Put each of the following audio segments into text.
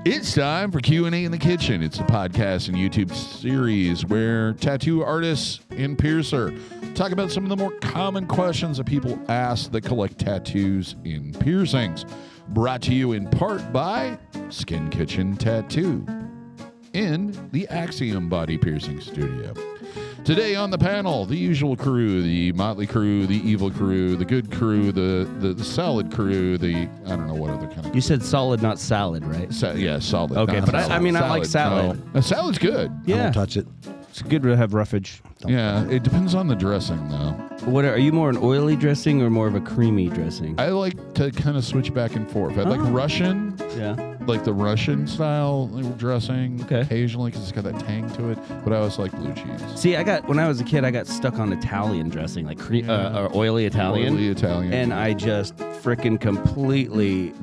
It's time for Q&A in the Kitchen. It's a podcast and YouTube series where tattoo artists and piercer talk about some of the more common questions that people ask that collect tattoos and piercings. Brought to you in part by Skin Kitchen Tattoo in the Axiom Body Piercing Studio. Today on the panel, the usual crew, the motley crew, the evil crew, the good crew, the solid crew, I don't know what other kind of... You said solid, not salad, right? Yeah, solid. Okay, but I mean, I like salad. No. Salad's good. Yeah. I don't touch it. It's good to have roughage. Yeah, it depends on the dressing, though. What are you, more an oily dressing or more of a creamy dressing? I like to kind of switch back and forth. I like Russian. Yeah. Like the Russian style dressing occasionally because it's got that tang to it, but I always like blue cheese. See, when I was a kid, I got stuck on Italian dressing, like or oily Italian. Oily Italian. And I just freaking completely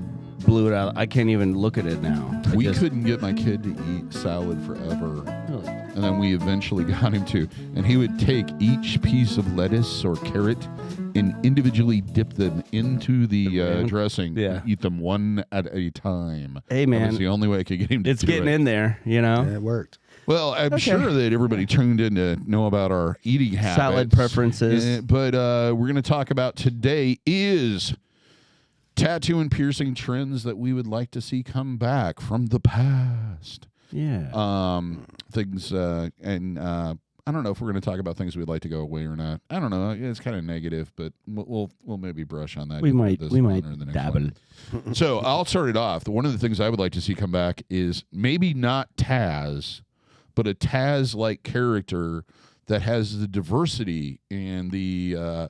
blew it out. I can't even look at it now. We couldn't get my kid to eat salad forever. Really? And then we eventually got him to. And he would take each piece of lettuce or carrot and individually dip them into the dressing and eat them one at a time. Hey, man. That was the only way I could get him to do it. It's getting in there, you know? Yeah, it worked. Well, I'm sure that everybody tuned in to know about our eating habits. Salad preferences. But we're going to talk about today is tattoo and piercing trends that we would like to see come back from the past. Yeah. Things, and I don't know if we're going to talk about things we'd like to go away or not. I don't know. It's kind of negative, but we'll maybe brush on that. We might dabble. So I'll start it off. One of the things I would like to see come back is maybe not Taz, but a Taz-like character that has the diversity and the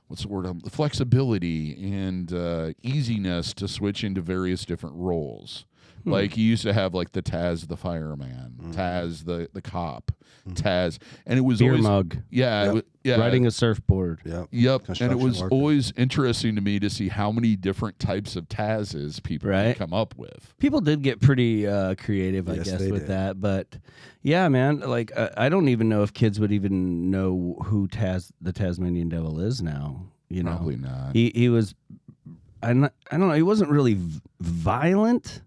the flexibility and easiness to switch into various different roles. Like you used to have like the Taz the fireman, Taz the cop, Taz, and it was beer always mug, riding a surfboard, yep. And it was always interesting to me to see how many different types of Tazes people could come up with. People did get pretty creative, I guess, with that. But yeah, man, like I don't even know if kids would even know who the Tasmanian Devil is now. You know, probably not. He was, I don't know. He wasn't really violent.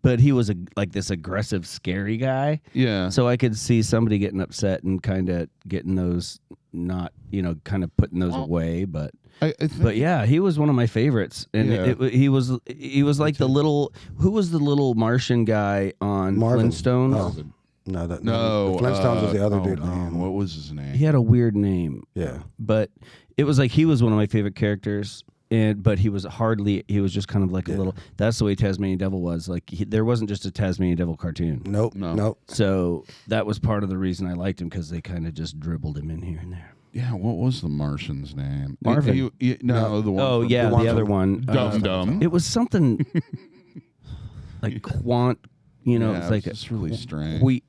But he was like this aggressive, scary guy. Yeah. So I could see somebody getting upset and kind of getting those kind of putting those away. But but yeah, he was one of my favorites, and he was like the little. Who was the little Martian guy on Marvin. Flintstones? Oh. No. The Flintstones was the other dude. What was his name? He had a weird name. Yeah. But it was like he was one of my favorite characters. But he was just kind of like a little, that's the way Tasmanian Devil was. Like there wasn't just a Tasmanian Devil cartoon. Nope. So that was part of the reason I liked him, because they kind of just dribbled him in here and there. Yeah, what was the Martian's name? Marvin. The one. Oh, yeah, the other one. Dum. It was something like Quant, it's like it's really strange.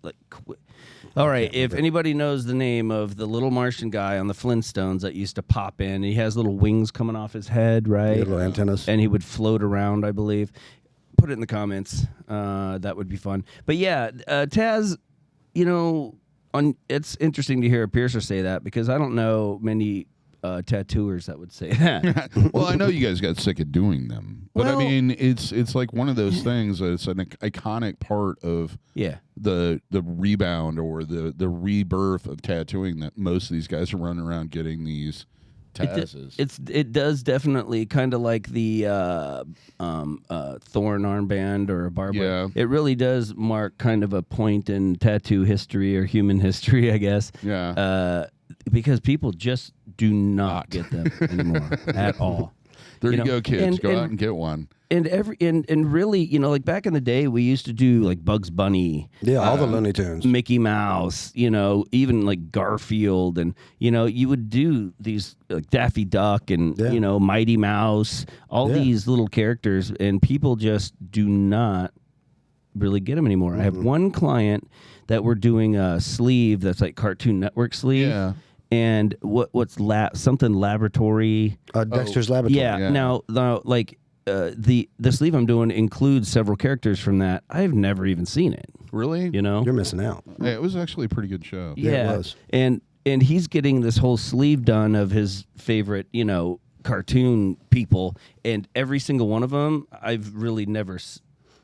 All right, if anybody knows the name of the little Martian guy on the Flintstones that used to pop in, he has little wings coming off his head, right? Little antennas. And he would float around, I believe. Put it in the comments. That would be fun. But yeah, Taz, it's interesting to hear a piercer say that, because I don't know many tattooers that would say that. Well, I know you guys got sick of doing them, but I mean, it's like one of those things. It's an iconic part of the rebound or the rebirth of tattooing, that most of these guys are running around getting these Tazes. It does definitely kind of like the thorn armband or a barber. Yeah. It really does mark kind of a point in tattoo history or human history, I guess. Yeah. Because people just do not get them anymore at all. There you go, kids. Go out and get one. And really, like back in the day, we used to do like Bugs Bunny. Yeah, all the Looney Tunes. Mickey Mouse, even like Garfield. And, you would do these like Daffy Duck and, Mighty Mouse, all these little characters. And people just do not really get them anymore. I have one client that we're doing a sleeve that's like Cartoon Network sleeve. Yeah. And what's something laboratory? Dexter's Laboratory. Yeah. Now, like the sleeve I'm doing includes several characters from that. I've never even seen it. Really? You're missing out. Yeah, it was actually a pretty good show. Yeah, it was. And he's getting this whole sleeve done of his favorite, cartoon people, and every single one of them, I've really never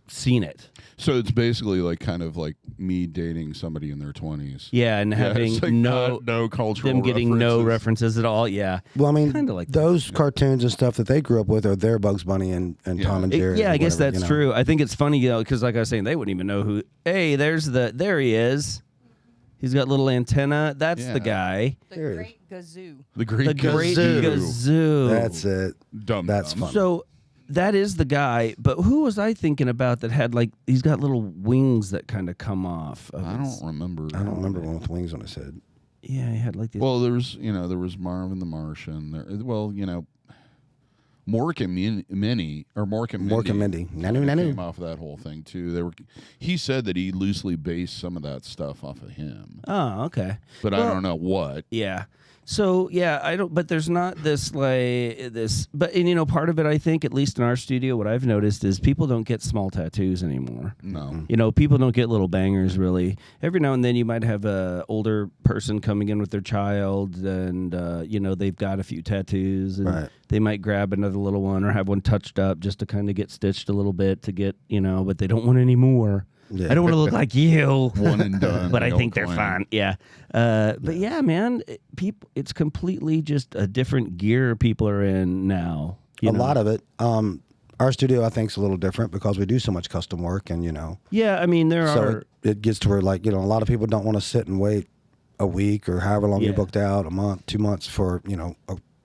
seen it. So it's basically like kind of like me dating somebody in their 20s. Yeah, and having it's like no cultural them getting no references at all. Yeah. Well, I mean, kind of like those cartoons and stuff that they grew up with are their Bugs Bunny and Tom and Jerry. I guess whatever, that's true. I think it's funny, because like I was saying, they wouldn't even know who. Hey, there he is. He's got little antenna. That's the guy. The Great Gazoo. The Great Gazoo. That's it. That's fun. So that is the guy, but who was I thinking about that had he's got little wings that kind of come off? I don't remember. I don't remember one with wings on his head. Yeah, he had like these. Well, there was Marvin the Martian. Mork and Minnie came off of that whole thing too. He said that he loosely based some of that stuff off of him. Oh, okay. But I don't know what. Yeah. So I don't. But there's not this this. But part of it, I think, at least in our studio, what I've noticed is people don't get small tattoos anymore. No. People don't get little bangers really. Every now and then, you might have a older person coming in with their child, and they've got a few tattoos, and they might grab another little one or have one touched up just to kind of get stitched a little bit to get but they don't want any more. Yeah. I don't want to look like you. One and done. But I think they're fine. Yeah. But yeah, man, it's completely just a different gear people are in now. A lot of it. Our studio, I think, is a little different because we do so much custom work, and Yeah, I mean, it gets to where a lot of people don't want to sit and wait a week or however long you booked out, a month, 2 months for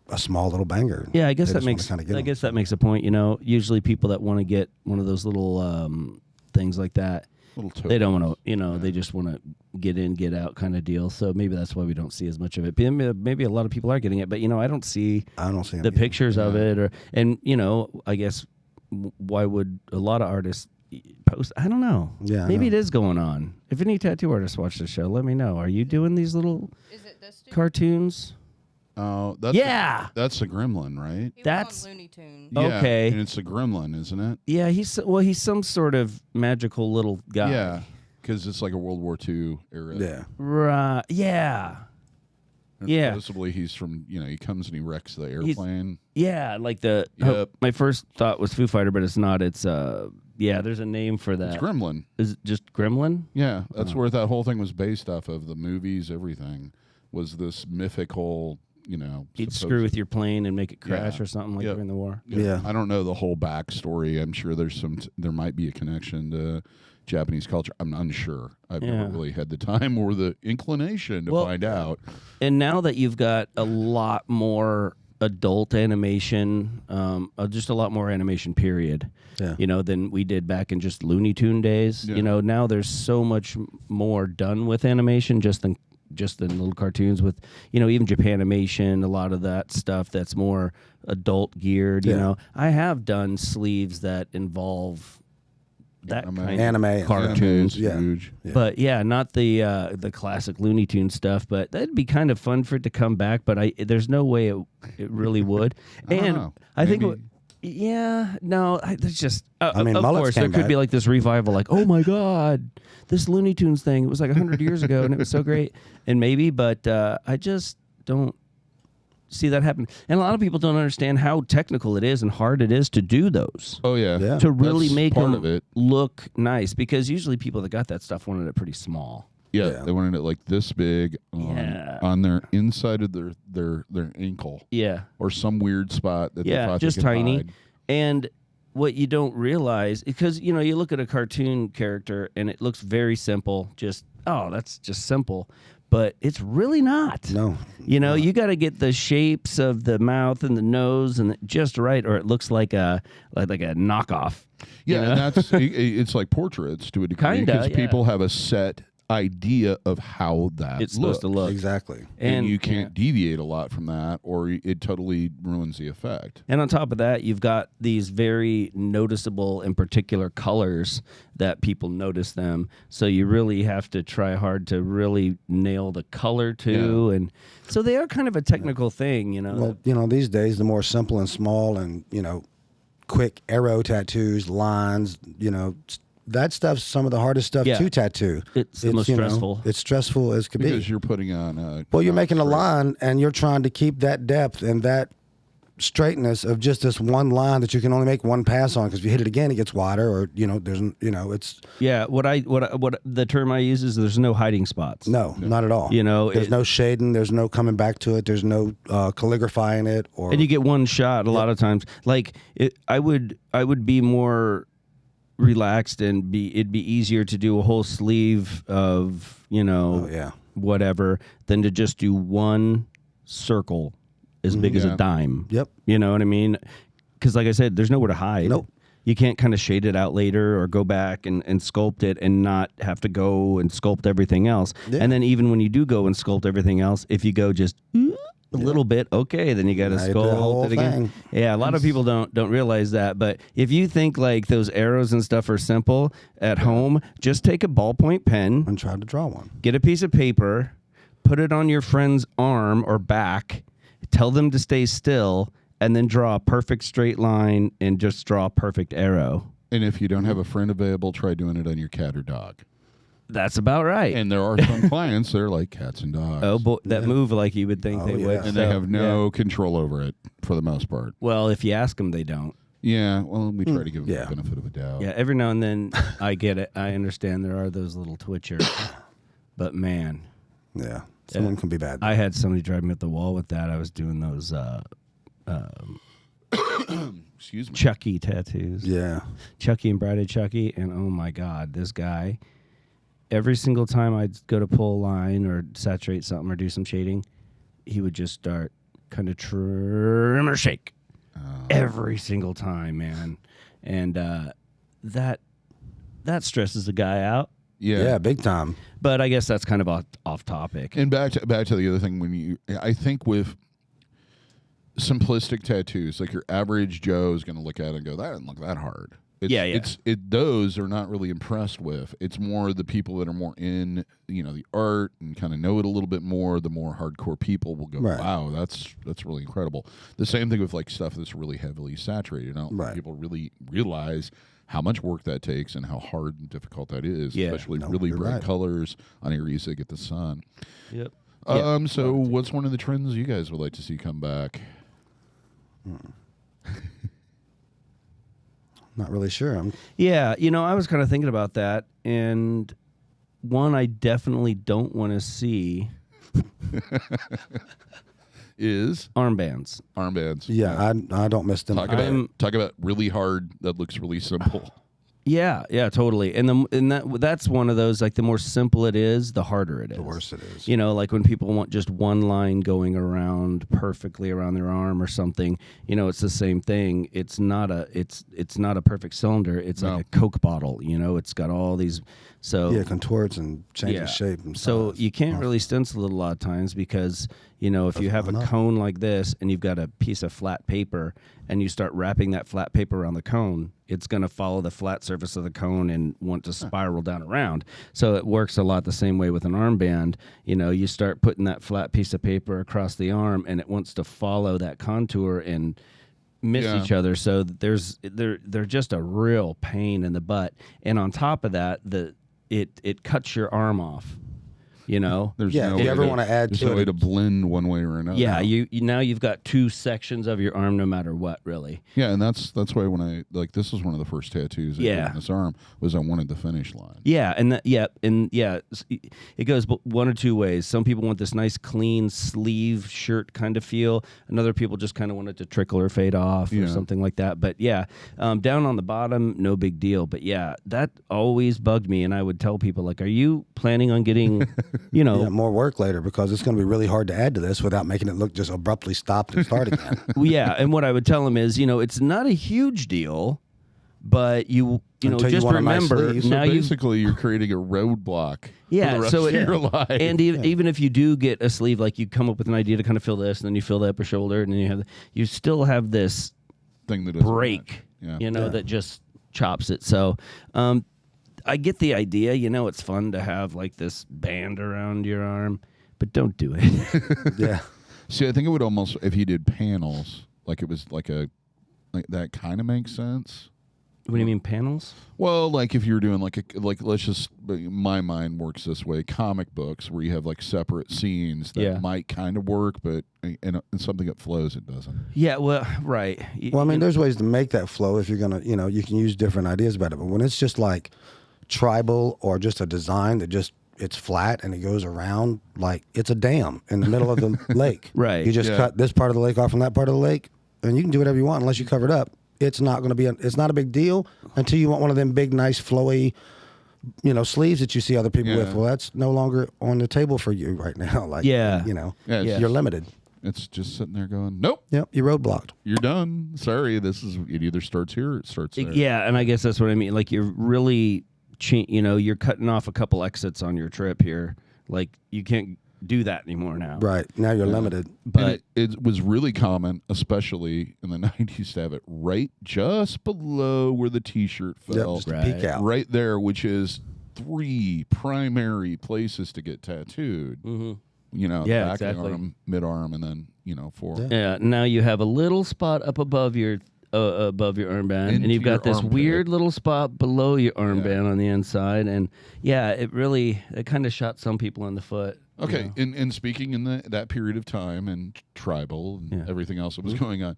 a small little banger. Yeah, I guess that makes a point. Usually people that want to get one of those little things like that. They don't want to, they just want to get in, get out kind of deal. So maybe that's why we don't see as much of it. Maybe a lot of people are getting it, but I don't see the pictures of it, I guess why would a lot of artists post? I don't know. Yeah, maybe it is going on. If any tattoo artists watch the show, let me know. Are you doing these little cartoons? Oh, that's a gremlin, right? That's on Looney Tunes. Yeah, okay, and it's a gremlin, isn't it? Yeah, he's some sort of magical little guy. Yeah, because it's like a World War II era. Yeah, right. Yeah, and supposedly he's from he comes and he wrecks the airplane. My first thought was Foo Fighter, but it's not. It's there's a name for that. It's Gremlin. Is it just Gremlin? Yeah, that's where that whole thing was based off of. The movies, everything was this mythical. He'd screw with your plane and make it crash or something during the war. Yeah. I don't know the whole backstory. I'm sure there might be a connection to Japanese culture. I'm unsure. I've never really had the time or the inclination to find out. And now that you've got a lot more adult animation, just a lot more animation period, than we did back in just Looney Tune days. Yeah. Now there's so much more done with animation just in little cartoons with, even Japanimation, a lot of that stuff that's more adult geared. I have done sleeves that involve that kind of anime cartoons. Huge. Yeah. But not the classic Looney Tune stuff. But that'd be kind of fun for it to come back. But there's no way it really would. I think. There's just. Of course, there could be like this revival, like, oh my God, this Looney Tunes thing. It was like 100 years ago, and it was so great. And maybe, but I just don't see that happen. And a lot of people don't understand how technical it is and hard it is to do those. Oh yeah. To really make part them of it. look nice, because usually people that got that stuff wanted it pretty small. Yeah, they wanted it like this big on their inside of their ankle. Yeah. Or some weird spot that they thought just they could tiny. hide. And what you don't realize, because you look at a cartoon character and it looks very simple, that's just simple, but it's really not. No. You got to get the shapes of the mouth and the nose and just right, or it looks like a knockoff. Yeah, and that's it's like portraits to a degree, because people have a set idea of how that it's supposed to look. Exactly. And you can't deviate a lot from that, or it totally ruins the effect. And on top of that, you've got these very noticeable and particular colors that people notice them. So you really have to try hard to really nail the color too. And so they are kind of a technical thing, Well, these days, the more simple and small and, quick arrow tattoos, lines, that stuff's some of the hardest stuff to tattoo. It's the most stressful. It's stressful as could be. Because you're putting on you're making a line and you're trying to keep that depth and that straightness of just this one line that you can only make one pass on, because if you hit it again, it gets wider, or it's what the term I use is there's no hiding spots. no, not at all. There's no shading, there's no coming back to it, there's no calligraphying it, and you get one shot a lot of times. Like I would be more relaxed and it'd be easier to do a whole sleeve of whatever than to just do one circle as big as a dime. Yep. You know what I mean? Because like I said, there's nowhere to hide. Nope. You can't kind of shade it out later or go back and sculpt it and not have to go and sculpt everything else. Yeah. And then even when you do go and sculpt everything else, if you go just a little bit, okay, then you got to sculpt it again. Yeah, a lot of people don't realize that. But if you think like those arrows and stuff are simple at home, just take a ballpoint pen and try to draw one. Get a piece of paper, put it on your friend's arm or back, tell them to stay still, and then draw a perfect straight line and just draw a perfect arrow. And if you don't have a friend available, try doing it on your cat or dog. That's about right. And there are some clients that are like cats and dogs. Oh, boy, that move like you would think they would. And they have no control over it for the most part. Well, if you ask them, they don't. Yeah, well, we try to give them the benefit of a doubt. Yeah, every now and then I get it. I understand there are those little twitchers. But, man. Yeah. Some of them can be bad. I had somebody drive me up the wall with that. I was doing those excuse me, Chucky tattoos. Yeah. Chucky and Bride of Chucky. And, oh, my God, this guy, every single time I'd go to pull a line or saturate something or do some shading, he would just start kind of trim or shake. Every single time, man. And that stresses the guy out. Yeah, big time. But I guess that's kind of off topic. And back to the other thing, I think with simplistic tattoos, like your average Joe is going to look at it and go, that doesn't look that hard. Those are not really impressed with. It's more the people that are more in, the art and kind of know it a little bit more. The more hardcore people will go, wow, that's really incredible. The same thing with like stuff that's really heavily saturated. I don't think people really realize how much work that takes and how hard and difficult that is, especially really bright colors on areas that get the sun. Yep. So what's one of the trends you guys would like to see come back? Not really sure. I was kind of thinking about that, and one I definitely don't want to see is armbands. Yeah, I don't miss them. Talk about really hard that looks really simple. Yeah, totally. And that's one of those, like, the more simple it is, the harder it is. The worse it is. Like when people want just one line going around perfectly around their arm or something, it's the same thing. It's not a perfect cylinder. It's like a Coke bottle, it's got all these contorts and changes shape and so size. You can't really stencil it a lot of times because if you have a cone like this and you've got a piece of flat paper and you start wrapping that flat paper around the cone, it's going to follow the flat surface of the cone and want to spiral down around. So it works a lot the same way with an armband. You start putting that flat piece of paper across the arm and it wants to follow that contour and miss each other. So they're just a real pain in the butt. And on top of that, it cuts your arm off. There's if you ever want to add there's to no it, way to blend one way or another. Yeah, now you've got two sections of your arm no matter what, really. Yeah, and that's why when I this was one of the first tattoos I did on this arm was I wanted the finish line. Yeah, it goes one or two ways. Some people want this nice clean sleeve shirt kind of feel. Another people just kind of want it to trickle or fade off or something like that. But down on the bottom, no big deal. But that always bugged me, and I would tell people, like, are you planning on getting more work later, because it's going to be really hard to add to this without making it look just abruptly stopped and start again. And what I would tell them is, it's not a huge deal, but you just remember now basically you're creating a roadblock for the rest of your life. And even if you do get a sleeve, like you come up with an idea to kind of fill this, and then you fill the upper shoulder, and then you still have this thing that break, that just chops it. So. I get the idea, it's fun to have like this band around your arm, but don't do it. See, I think it would almost, if you did panels, like it was like that kind of makes sense. What do you mean panels? Well, like if you're doing like let's just, my mind works this way, comic books where you have like separate scenes that might kind of work, but in something that flows, it doesn't. Yeah, well, right. Well, I mean, there's ways to make that flow if you're going to, you can use different ideas about it. But when it's just like tribal or just a design that just, it's flat and it goes around, like it's a dam in the middle of the lake. Right. You just cut this part of the lake off from that part of the lake, and you can do whatever you want unless you cover it up. It's not going to be, it's not a big deal until you want one of them big, nice, flowy, sleeves that you see other people with. Well, that's no longer on the table for you right now. Like, you're limited. It's just sitting there going, nope. Yep, you're roadblocked. You're done. Sorry, it either starts here or it starts there. Yeah, and I guess that's what I mean. Like, you're really, you're cutting off a couple exits on your trip here. Like, you can't do that anymore now. Right. Now you're limited. But it was really common, especially in the 90s, to have it right just below where the T-shirt fell. Yep, just peek out. Right there, which is 3 primary places to get tattooed. Mm-hmm. Back exactly. arm, mid-arm, and then, 4. Yeah, now you have a little spot up above your armband, and you've got this weird little spot below your armband on the inside, and it kind of shot some people in the foot. Okay, and speaking in that period of time and tribal and everything else that was going on,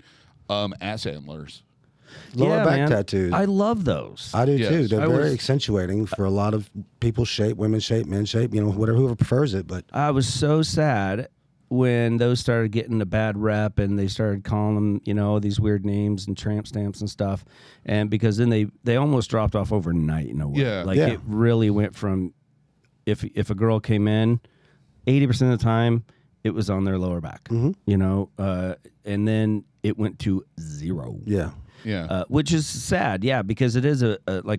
ass antlers. Lower back tattoos. I love those. I do too. They're very accentuating for a lot of people's shape, women's shape, men's shape, whoever prefers it. But I was so sad when those started getting a bad rep and they started calling them, these weird names and tramp stamps and stuff. And because then they almost dropped off overnight in a way. Yeah. It really went from, if a girl came in, 80% of the time, it was on their lower back, and then it went to 0. Yeah. Which is sad, because it is a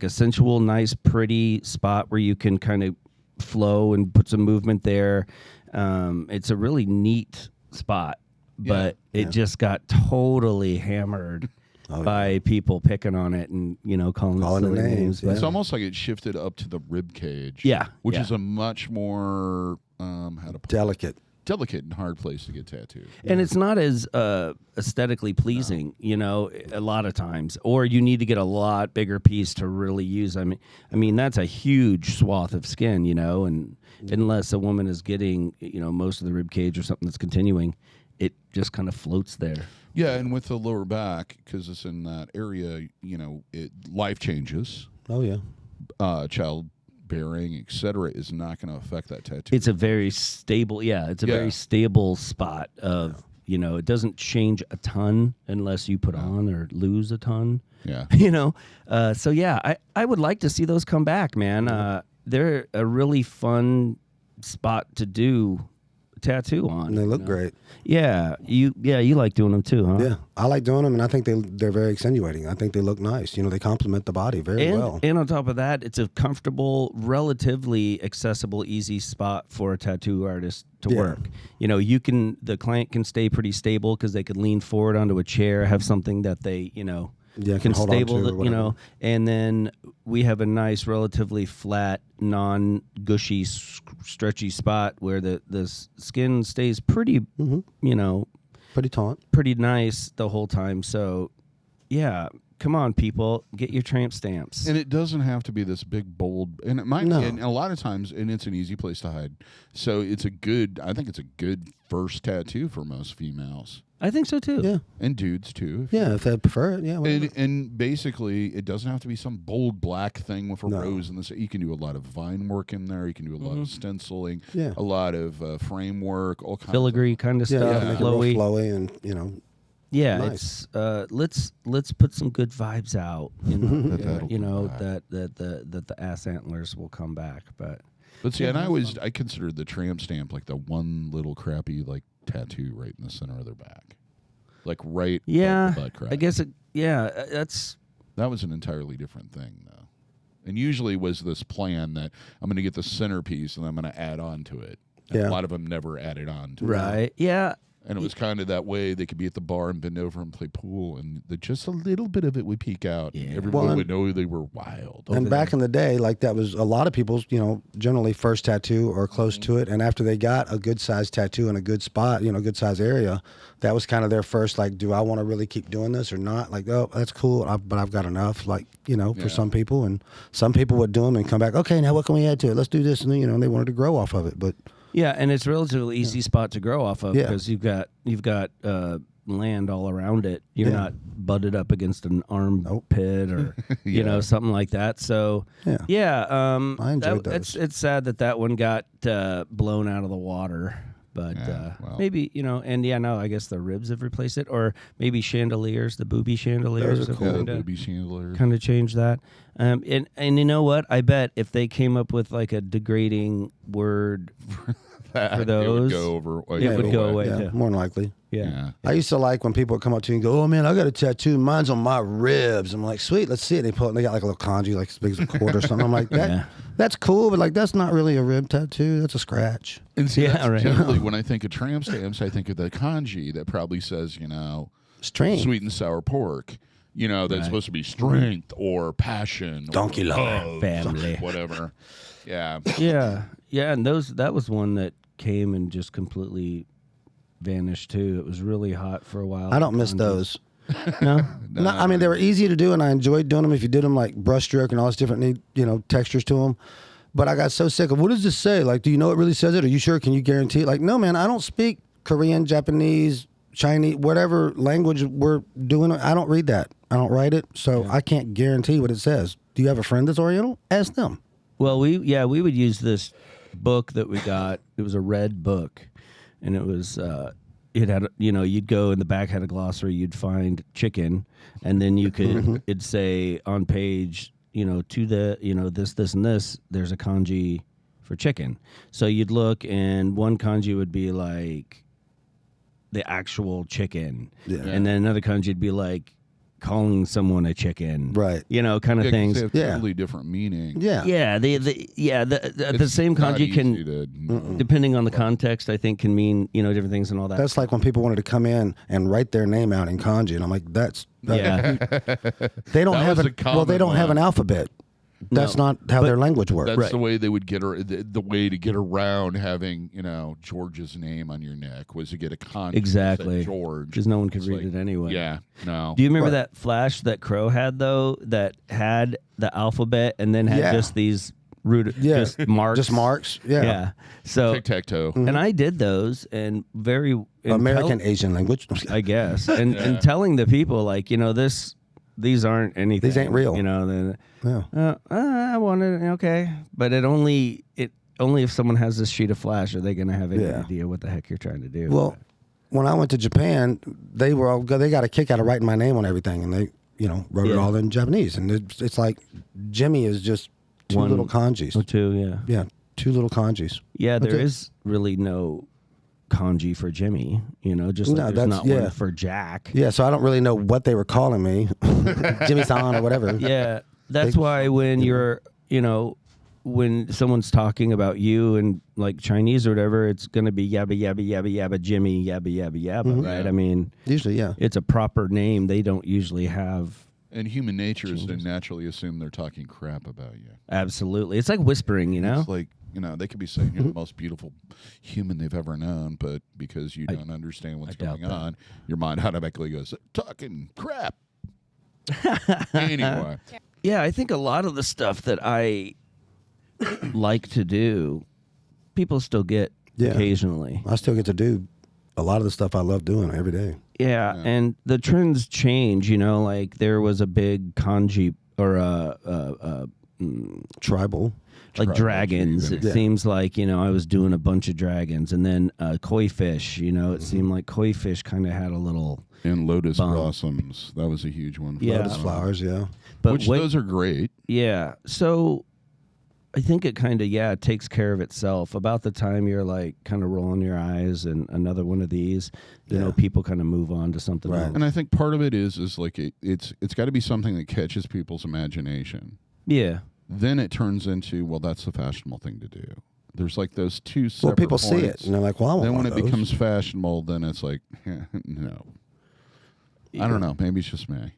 sensual, nice, pretty spot where you can kind of flow and put some movement there. It's a really neat spot, but it just got totally hammered by people picking on it and calling it silly names. It's almost like it shifted up to the rib cage. Which is a much more delicate and hard place to get tattooed. And it's not as aesthetically pleasing, a lot of times. Or you need to get a lot bigger piece to really use. I mean that's a huge swath of skin, and unless a woman is getting, most of the rib cage or something that's continuing, it just kind of floats there. Yeah, and with the lower back, because it's in that area, life changes. Oh, yeah. Childbearing, etc., is not going to affect that tattoo. It's a very stable, very stable spot of, it doesn't change a ton unless you put on or lose a ton. Yeah. So, I would like to see those come back, man. They're a really fun spot to do tattoo on. And they look great. Yeah, you like doing them too, huh? Yeah, I like doing them, and I think they're very accentuating. I think they look nice. They complement the body very well. And on top of that, it's a comfortable, relatively accessible, easy spot for a tattoo artist to work. The client can stay pretty stable because they could lean forward onto a chair, have something that they, can hold stable, on to, and then we have a nice, relatively flat, non-gushy, stretchy spot where the skin stays pretty, pretty taut, pretty nice the whole time. So, come on, people, get your tramp stamps. And it doesn't have to be this big, bold, and it might. No. And a lot of times, and it's an easy place to hide. So I think it's a good first tattoo for most females. I think so too. Yeah, and dudes too. If they prefer it. Yeah, and basically, it doesn't have to be some bold black thing with a rose in this. You can do a lot of vine work in there. You can do a lot of stenciling. Yeah, a lot of framework, all kinds filigree kind of stuff. Yeah, flowy, and Yeah, nice. It's let's put some good vibes out. That the ass antlers will come back, but see, and I considered the tramp stamp like the one little crappy tattoo right in the center of their back, right. Yeah, above the butt crack. I guess that was an entirely different thing though, and usually was this plan that I'm going to get the centerpiece and I'm going to add on to it. And a lot of them never added on to it. Right. Yeah. And it was kind of that way they could be at the bar and bend over and play pool, and just a little bit of it would peek out. Yeah. Everyone would know they were wild. And back in the day, like that was a lot of people's, generally first tattoo or close to it. And after they got a good size tattoo in a good spot, good size area, that was kind of their first, like, do I want to really keep doing this or not? Like, oh, that's cool, but I've got enough, like, for some people. And some people would do them and come back, okay, now what can we add to it? Let's do this. And, they wanted to grow off of it. But yeah, and it's a relatively easy spot to grow off of because you've got land all around it. You're not butted up against an armpit or something like that. So I enjoyed those. It's sad that one got blown out of the water. But maybe, I guess the ribs have replaced it, or maybe chandeliers, the booby chandeliers. Those are cool. Booby chandeliers. Kind of changed that. And you know what? I bet if they came up with like a degrading word for those, it would go over. It would go away. Yeah, more than likely. Yeah. I used to like when people would come up to you and go, oh, man, I got a tattoo. Mine's on my ribs. I'm like, sweet, let's see it. They got like a little kanji, like as big as a quarter or something. I'm like, that's cool, but like that's not really a rib tattoo. That's a scratch. And see, generally, when I think of tramp stamps, I think of the kanji that probably says, strength, sweet and sour pork. That's supposed to be strength or passion, donkey lover, family, whatever. Yeah. Yeah, and that was one that came and just completely vanished too. It was really hot for a while. I don't miss those. No? No, I mean, they were easy to do, and I enjoyed doing them if you did them like brushstroke and all this different, textures to them. But I got so sick of, what does this say? Like, do you know it really says it? Are you sure? Can you guarantee it? Like, no, man, I don't speak Korean, Japanese, Chinese, whatever language we're doing. I don't read that. I don't write it, so I can't guarantee what it says. Do you have a friend that's Oriental? Ask them. Well, we would use this book that we got. It was a red book, and it was it had you'd go in the back, had a glossary, you'd find chicken, and then you could it'd say on page to the this and this, there's a kanji for chicken. So you'd look, and one kanji would be like the actual chicken, and then another kanji would be like calling someone a chicken, right? Kind of things. They have totally different meaning. The same kanji can, depending on the context, I think can mean different things and all that. That's like when people wanted to come in and write their name out in kanji, and I'm like, they don't have they don't have an alphabet. That's not how their language works. That's the way they would get the way to get around having George's name on your neck was to get a kanji. Exactly, George, because no one could read it anyway. Yeah, no. Do you remember that flash that Crow had though? That had the alphabet and then had just these just marks. Just marks. Yeah. So tic-tac-toe. And I did those, and very American Asian language, I guess, and telling the people like these aren't anything. These ain't real. I wanted okay, but only if someone has this sheet of flash are they going to have any idea what the heck you're trying to do. Well, when I went to Japan, they got a kick out of writing my name on everything, and they wrote it all in Japanese, and it's like Jimmy is just two little kanjis. Oh, two, yeah, two little kanjis. Yeah, there is really no kanji for Jimmy, just like there's not one for Jack. Yeah, so I don't really know what they were calling me, Jimmy-san or whatever. Yeah, that's why when you're, when someone's talking about you in like Chinese or whatever, it's going to be yabba, yabba, yabba, yabba, Jimmy, yabba, yabba, yabba, right? I mean, usually, it's a proper name. They don't usually have. And human nature is to naturally assume they're talking crap about you. Absolutely. It's like whispering, It's like, they could be saying you're the most beautiful human they've ever known, but because you don't understand what's going on, your mind automatically goes, talking crap. Anyway. Yeah, I think a lot of the stuff that I like to do, people still get occasionally. I still get to do a lot of the stuff I love doing every day. Yeah, and the trends change, like there was a big kanji or tribal. Like dragons. It seems like, I was doing a bunch of dragons. And then koi fish, it seemed like koi fish kind of had a little... And lotus blossoms. That was a huge one. Lotus flowers, But those are great. Yeah. So I think it kind of, takes care of itself. About the time you're like kind of rolling your eyes and another one of these, people kind of move on to something else. And I think part of it is like it's got to be something that catches people's imagination. Yeah. Then it turns into, well, that's the fashionable thing to do. There's like those two separate Well, people points. see it and they're like, "Well, I want Then when one it of those." becomes fashionable, then it's like, no. I don't know. Maybe it's just me.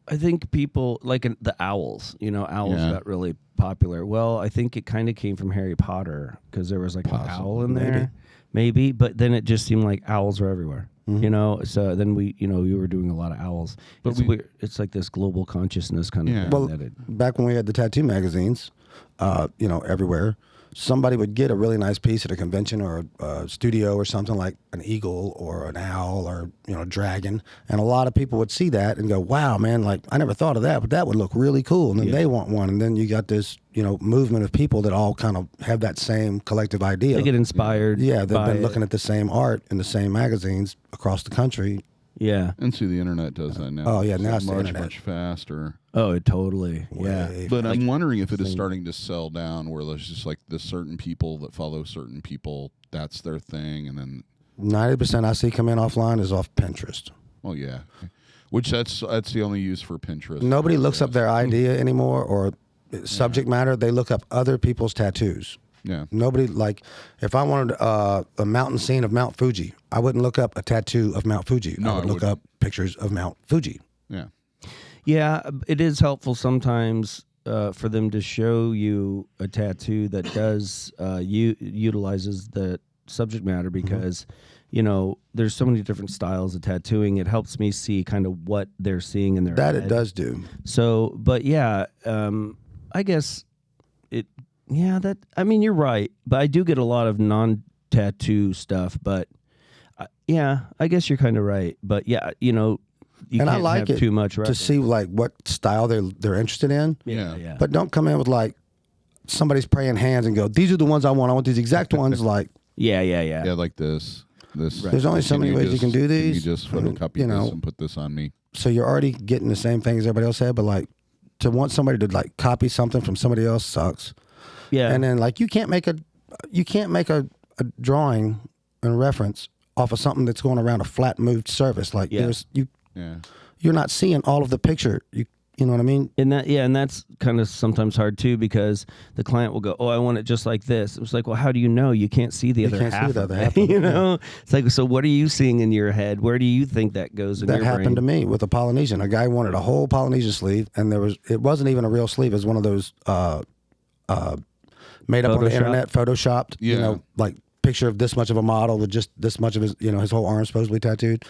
I think people like the owls. Owls got really popular. Well, I think it kind of came from Harry Potter because there was like an owl in there, maybe. But then it just seemed like owls were everywhere. So then we were doing a lot of owls. But it's weird. It's like this global consciousness kind of thing. Well, back when we had the tattoo magazines, everywhere, somebody would get a really nice piece at a convention or a studio or something, like an eagle or an owl or a dragon, and a lot of people would see that and go, "Wow, man! Like I never thought of that, but that would look really cool." And then they want one, and then you got this movement of people that all kind of have that same collective idea. They get inspired. Yeah, they've been looking at the same art in the same magazines across the country. Yeah. And see, the internet does that now. Oh, yeah, now it's the much, internet. much faster. Oh, it totally. Yeah. But I'm wondering if it is starting to sell down where there's just like the certain people that follow certain people, that's their thing, and then 90% I see come in offline is off Pinterest. well, yeah. Which that's the only use for Pinterest. Nobody looks up their idea anymore or subject matter. They look up other people's tattoos. Yeah. Nobody, like, if I wanted a mountain scene of Mount Fuji, I wouldn't look up a tattoo of Mount Fuji. No, I would look up pictures of Mount Fuji. Yeah. Yeah, it is helpful sometimes for them to show you a tattoo that does utilizes the subject matter because, there's so many different styles of tattooing. It helps me see kind of what they're seeing in their That head. it does do. So, but yeah, I guess you're right. But I do get a lot of non-tattoo stuff, but I guess you're kind of right. But yeah, you And can't I like have it too much to reference. see like what style they're interested in. Yeah. But don't come in with like somebody's praying hands and go, "These are the ones I want. I want these exact ones." Like Yeah. Yeah, like this. There's only so many ways you can do these. Can you just photocopy this and put this on me? So you're already getting the same thing as everybody else had, but like to want somebody to like copy something from somebody else sucks. Yeah. And then like you can't make a drawing and reference off of something that's going around a flat moved surface. Like you're not seeing all of the picture. You know what I mean? And that's kind of sometimes hard too because the client will go, "Oh, I want it just like this." It's like, well, how do you know? You can't see the other half. It's like, so what are you seeing in your head? Where do you think that goes in your brain? That happened to me with a Polynesian. A guy wanted a whole Polynesian sleeve, and it wasn't even a real sleeve. It was one of those made up on the internet, photoshopped. Like picture of this much of a model with just this much of his whole arm supposedly tattooed.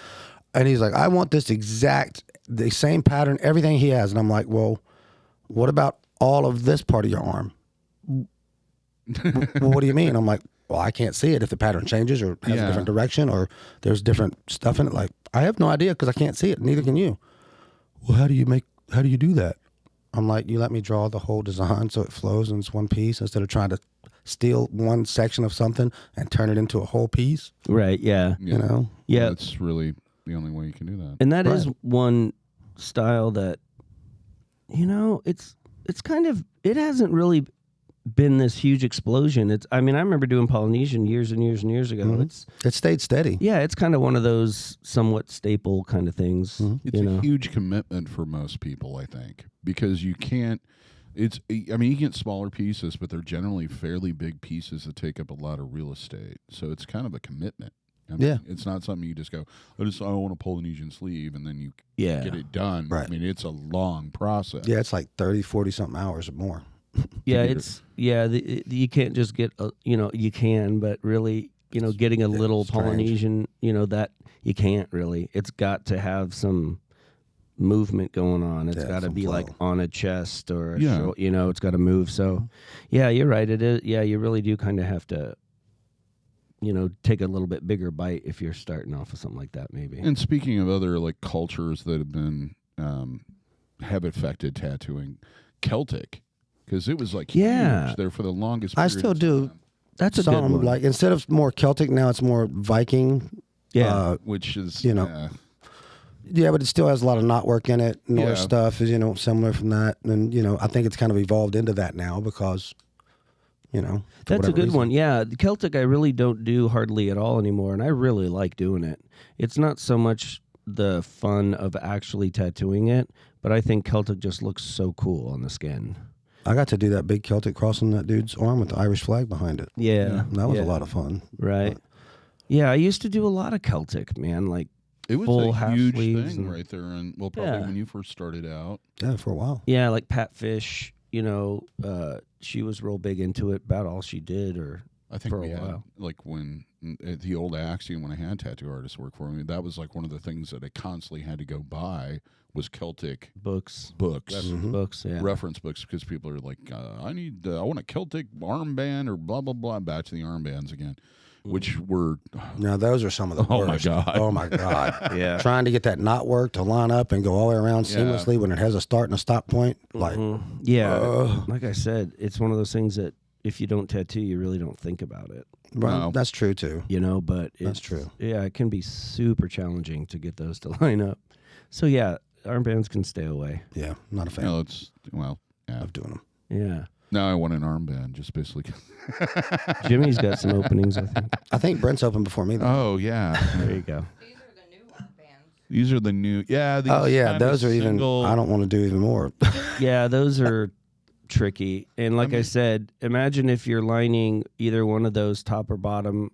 And he's like, "I want this the same pattern, everything he has." And I'm like, "Well, what about all of this part of your arm?" Well, what do you mean? I'm like, "Well, I can't see it if the pattern changes or has a different direction or there's different stuff in it." Like, I have no idea because I can't see it. Neither can you. Well, how do you do that? I'm like, "You let me draw the whole design so it flows and it's one piece instead of trying to steal one section of something and turn it into a whole piece." Right. Yeah. Yeah. That's really the only way you can do that. And that is one style that, it's kind of, it hasn't really been this huge explosion. I remember doing Polynesian years and years and years ago. Mm-hmm. It stayed steady. Yeah, it's kind of one of those somewhat staple kind of things. Mm-hmm. It's a huge commitment for most people, I think, because you can't. You get smaller pieces, but they're generally fairly big pieces that take up a lot of real estate. So it's kind of a commitment. It's not something you just go, I want a Polynesian sleeve, and then you get it done. Right. It's a long process. Yeah, it's like 30, 40 something hours or more. You can't just get you can, but really getting a little Polynesian that you can't really. It's got to have some movement going on. It's got to be like on a chest or it's got to move. So you're right, it is. You really do kind of have to take a little bit bigger bite if you're starting off with something like that, maybe. And speaking of other like cultures that have been have affected tattooing, Celtic, because it was like huge there for the longest period. I still do. That's a good one. Like instead of more Celtic, now it's more Viking. Yeah, which is Yeah, but it still has a lot of knotwork in it. Norse stuff is similar from that, and I think it's kind of evolved into that now because. That's a good one. Yeah, the Celtic I really don't do hardly at all anymore, and I really like doing it. It's not so much the fun of actually tattooing it, but I think Celtic just looks so cool on the skin. I got to do that big Celtic cross on that dude's arm with the Irish flag behind it. Yeah. That was a lot of fun. Right. But, yeah, I used to do a lot of Celtic, man. Like it was full a half huge sleeves thing and- right there, and probably when you first started out. yeah, for a while. Yeah, like Pat Fish, you know, she was real big into it, about all she did, or I think for we a had, while. like when at the old Axiom, when I had tattoo artists work for me, that was like one of the things that I constantly had to go buy was Celtic books. books. Books, yeah. Reference books, because people are like, I want a Celtic armband or blah blah blah. Back to the armbands again, which were Now those are some of the Oh, my worst. God. Oh my god! Yeah. Trying to get that knot work to line up and go all the way around seamlessly when it has a start and a stop point. Like, Yeah, like I said, it's one of those things that if you don't tattoo, you really don't think about it. well, No. that's true too. You know, but That's it's, true. Yeah, it can be super challenging to get those to line up. So yeah, armbands can stay away. Yeah, not a fan yeah. of doing them. Yeah, Now I want an armband, just basically. Jimmy's got some openings, I think. I think Brent's opened before me. Though. Oh yeah, There you go. These are the new armbands. these are the new. Yeah. These Oh yeah, kinda those are even. single- I don't want to do even more. Yeah, those are tricky. And like I said, imagine if you're lining either one of those top or bottom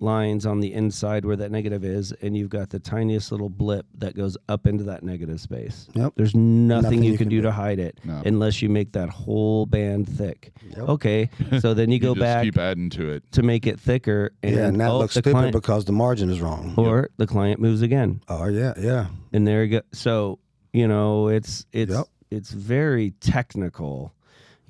lines on the inside where that negative is, and you've got the tiniest little blip that goes up into that negative space. Yep. There's nothing you can do to hide it No. unless you make that whole band thick. Yep. Okay, so then you go just back keep adding to it. to make it thicker, and, Yeah, and that looks the stupid client, because the margin is wrong. or the client moves again, Oh yeah. and there you go. So you know, it's Yep. it's very technical.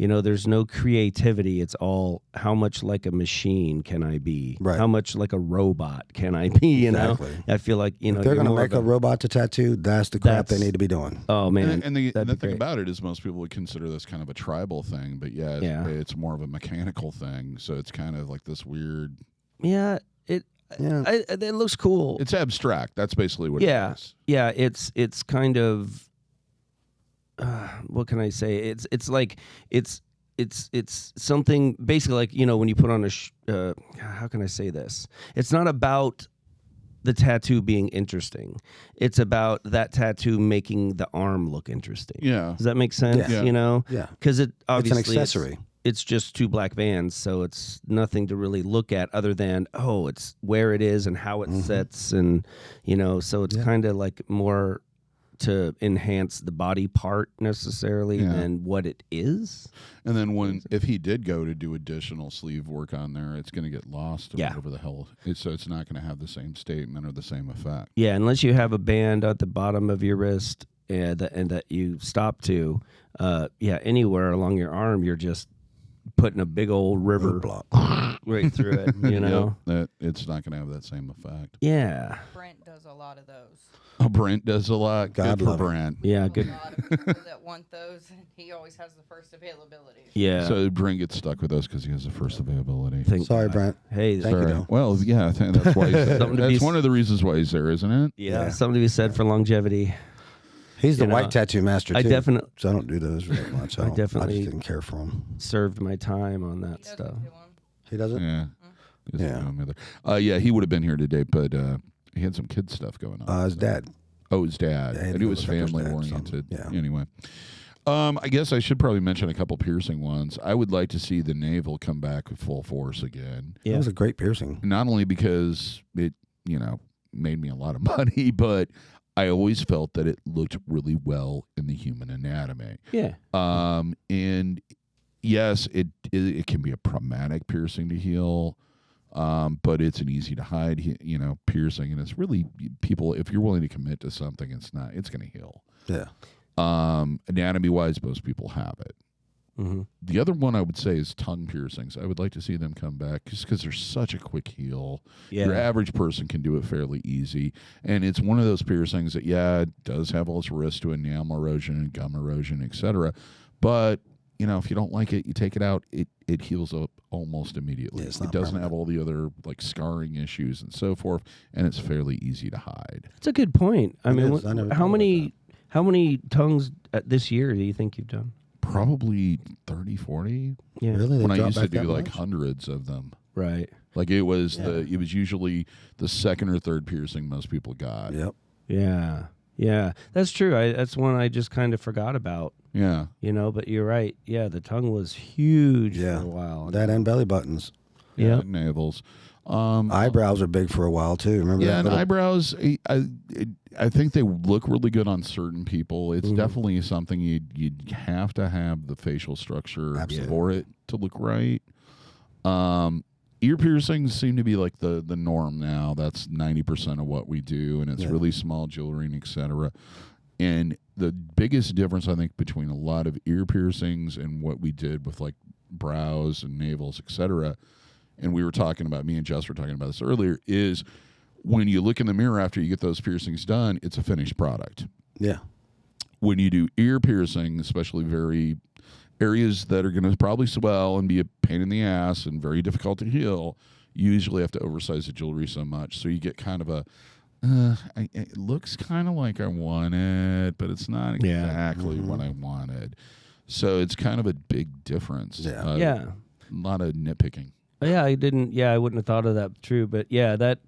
You know, there's no creativity. It's all how much like a machine can I be? Right. How much like a robot can I be? You Exactly. know, I feel like If they're you're going to more make of a robot to tattoo, that's the crap they That's- need to be doing. Oh man, And the that'd be thing great. about it is most people would consider this kind of a tribal thing, but yeah, it's more of a mechanical thing. So it's kind of like this weird. Yeah, it looks cool. It's abstract. That's basically what Yeah. it is. Yeah, it's kind of what can I say? It's like it's something basically like, you know, when you put on a how can I say this? It's not about the tattoo being interesting. It's about that tattoo making the arm look interesting. Yeah. Does that make sense? Yeah. You know? Yeah. Because it obviously It's an accessory. It's just two black bands, so it's nothing to really look at other than it's where it is and how it sits, and you know, so it's kind of like more to enhance the body part necessarily than what it is. And then if he did go to do additional sleeve work on there, it's going to get lost or Yeah. whatever the hell. So it's not going to have the same statement or the same effect. Yeah, unless you have a band at the bottom of your wrist and that you stop to, anywhere along your arm, you're just putting a big old river Block. right through it. You know? That it's not going to have that same effect. Yeah. Brent does a lot of those. Oh, Brent does a lot. God Good for love him. Brent. Yeah. A Good. lot of people that want those, and he always has the first availability. Yeah. So Brent gets stuck with us because he has the first availability. Thank Sorry, God. Brent. Hey, Thank you, Sorry. though. Well, yeah, I think that's why he's there. Something to That's be- one of the reasons why he's there, isn't it? yeah, something to be said for longevity. He's the You know, white tattoo master too. I definitely So I don't do those very much. I definitely- just didn't care for him. served my time on that He does stuff. it to him. He doesn't. Yeah. He doesn't Yeah. know him either. Yeah, he would have been here today, but he had some kid stuff going on. His dad. Oh, his dad. Yeah, he I didn't knew it was look like his family dad, oriented. something. Yeah. Anyway. I guess I should probably mention a couple piercing ones. I would like to see the Navel come back with full force again. Yeah. That was a great piercing. Not only because it, made me a lot of money, but I always felt that it looked really well in the human anatomy. Yeah. And yes, it can be a problematic piercing to heal. But it's an easy to hide, piercing, and it's really people. If you're willing to commit to something, it's going to heal. Yeah. Anatomy wise, most people have it. Mm-hmm. The other one I would say is tongue piercings. I would like to see them come back just because they're such a quick heal. Yeah. Your average person can do it fairly easy, and it's one of those piercings that it does have all its risk to enamel erosion and gum erosion, etc. But if you don't like it, you take it out. It heals up almost immediately. Yeah, it's It not doesn't permanent. have all the other like scarring issues and so forth, and it's fairly easy to hide. That's a good point. I It mean, is. I never how thought about many tongues this year do you think you've done? Probably 30, 40. Yeah. Really? They When I dropped used to back do that like much? hundreds of them. Right. Like it was usually the second or third piercing most people got. Yep. Yeah. Yeah. That's true. That's one I just kind of forgot about. Yeah. You know, but you're right. Yeah, the tongue was huge Yeah. for a while. That and belly buttons. Yeah. Navels. Eyebrows are big for a while too. Remember Yeah, that? and little- eyebrows. I think they look really good on certain people. It's definitely something you'd have to have the facial structure for it to look right. Ear piercings seem to be like the norm now. That's 90% of what we do, and it's really small jewelry and etc. And the biggest difference I think between a lot of ear piercings and what we did with like brows and navels, etc. And we were talking about, me and Jess were talking about this earlier, is when you look in the mirror after you get those piercings done, it's a finished product. Yeah. When you do ear piercing, especially very areas that are going to probably swell and be a pain in the ass and very difficult to heal, you usually have to oversize the jewelry so much. So you get kind of a, it looks kind of like I want it, but it's not exactly what I wanted. So it's kind of a big difference. Yeah. A lot of nitpicking. Yeah, I wouldn't have thought of that. True, but yeah, that,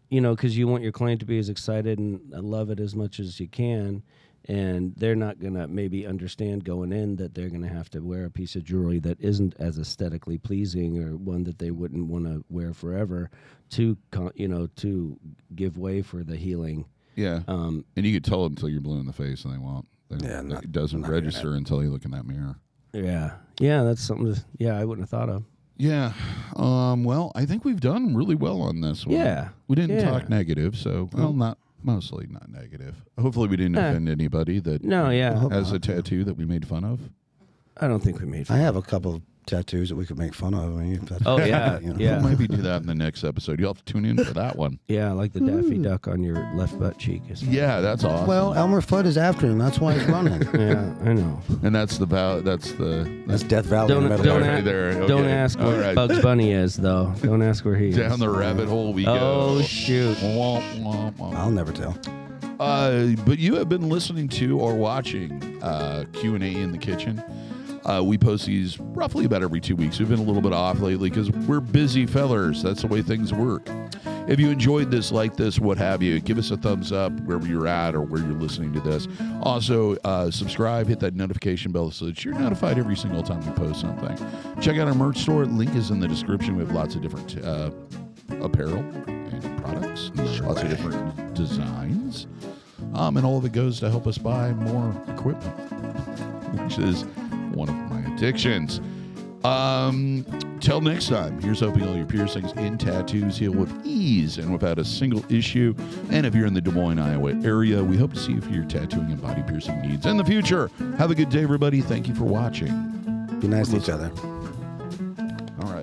you know, because you want your client to be as excited and love it as much as you can, and they're not gonna maybe understand going in that they're gonna have to wear a piece of jewelry that isn't as aesthetically pleasing or one that they wouldn't want to wear forever to give way for the healing. Yeah, and you could tell them until you're blue in the face, and they won't. It doesn't register until you look in that mirror. Yeah, that's something. I wouldn't have thought of. Yeah. Well, I think we've done really well on this one. Yeah. We didn't talk negative, so mostly not negative. Hopefully we didn't offend anybody that has a tattoo that we made fun of. I don't think we made fun. I have a couple of tattoos that we could make fun of. I mean, oh yeah, We'll maybe do that in the next episode. You'll have to tune in for that one. Yeah, like the Daffy Duck on your left butt cheek. Yeah, that's awesome. Well, Elmer Fudd is after him. That's why he's running. Yeah, I know. And that's Death Valley. Don't ask where Bugs Bunny is, though. Don't ask where he is. Down the rabbit hole we go. Oh shoot! I'll never tell. But you have been listening to or watching Q&A in the Kitchen. We post these roughly about every 2 weeks. We've been a little bit off lately because we're busy fellers. That's the way things work. If you enjoyed this, like this, what have you, give us a thumbs up wherever you're at or where you're listening to this. Also, subscribe, hit that notification bell so that you're notified every single time we post something. Check out our merch store. Link is in the description. We have lots of different apparel and products, lots of different designs. And all of it goes to help us buy more equipment, which is one of my addictions. Till next time, here's hoping all your piercings and tattoos heal with ease and without a single issue. And if you're in the Des Moines, Iowa area, we hope to see you for your tattooing and body piercing needs in the future. Have a good day, everybody. Thank you for watching. Be nice to each other.